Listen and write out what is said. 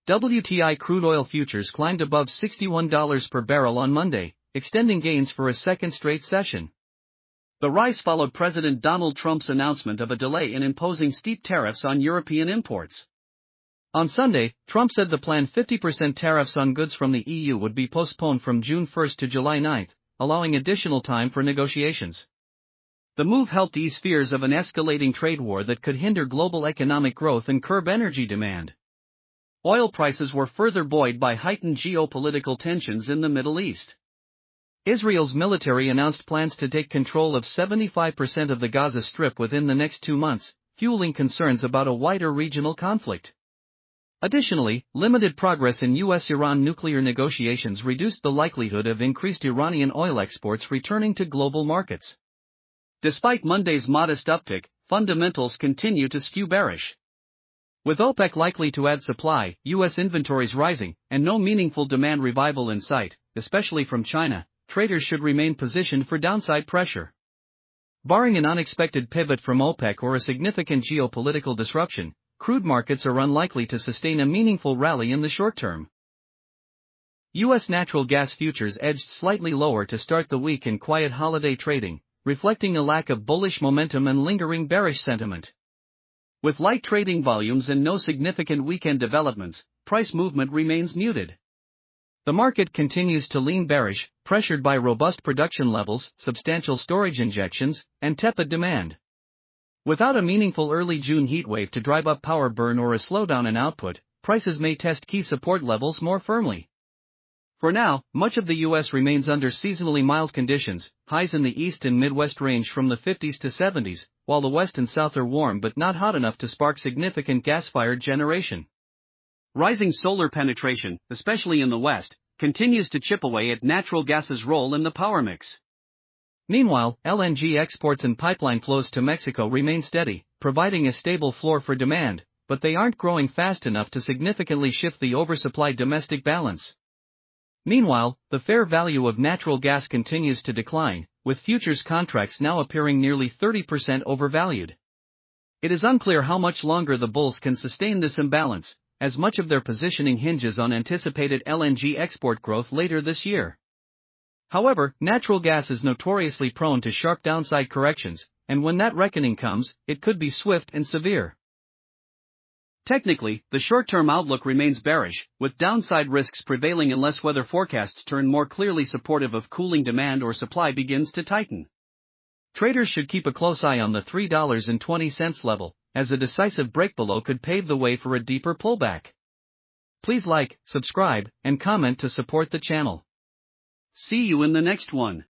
WTI crude oil futures climbed above $61 per barrel on Monday, extending gains for a second straight session. The rise followed President Donald Trump's announcement of a delay in imposing steep tariffs on European imports. On Sunday, Trump said the planned 50% tariffs on goods from the EU would be postponed from June 1 to July 9, allowing additional time for negotiations. The move helped ease fears of an escalating trade war that could hinder global economic growth and curb energy demand. Oil prices were further buoyed by heightened geopolitical tensions in the Middle East. Israel's military announced plans to take control of 75% of the Gaza Strip within the next 2 months, fueling concerns about a wider regional conflict. Additionally, limited progress in U.S.-Iran nuclear negotiations reduced the likelihood of increased Iranian oil exports returning to global markets. Despite Monday's modest uptick, fundamentals continue to skew bearish. With OPEC likely to add supply, U.S. inventories rising, and no meaningful demand revival in sight, especially from China, traders should remain positioned for downside pressure. Barring an unexpected pivot from OPEC or a significant geopolitical disruption, crude markets are unlikely to sustain a meaningful rally in the short term. U.S. natural gas futures edged slightly lower to start the week in quiet holiday trading, reflecting a lack of bullish momentum and lingering bearish sentiment. With light trading volumes and no significant weekend developments, price movement remains muted. The market continues to lean bearish, pressured by robust production levels, substantial storage injections, and tepid demand. Without a meaningful early June heatwave to drive up power burn or a slowdown in output, prices may test key support levels more firmly. For now, much of the U.S. remains under seasonally mild conditions, highs in the east and Midwest range from the 50s to 70s, while the west and south are warm but not hot enough to spark significant gas-fired generation. Rising solar penetration, especially in the west, continues to chip away at natural gas's role in the power mix. Meanwhile, LNG exports and pipeline flows to Mexico remain steady, providing a stable floor for demand, but they aren't growing fast enough to significantly shift the oversupply domestic balance. Meanwhile, the fair value of natural gas continues to decline, with futures contracts now appearing nearly 30% overvalued. It is unclear how much longer the bulls can sustain this imbalance, as much of their positioning hinges on anticipated LNG export growth later this year. However, natural gas is notoriously prone to sharp downside corrections, and when that reckoning comes, it could be swift and severe. Technically, the short-term outlook remains bearish, with downside risks prevailing unless weather forecasts turn more clearly supportive of cooling demand or supply begins to tighten. Traders should keep a close eye on the $3.20 level, as a decisive break below could pave the way for a deeper pullback. Please like, subscribe, and comment to support the channel. See you in the next one.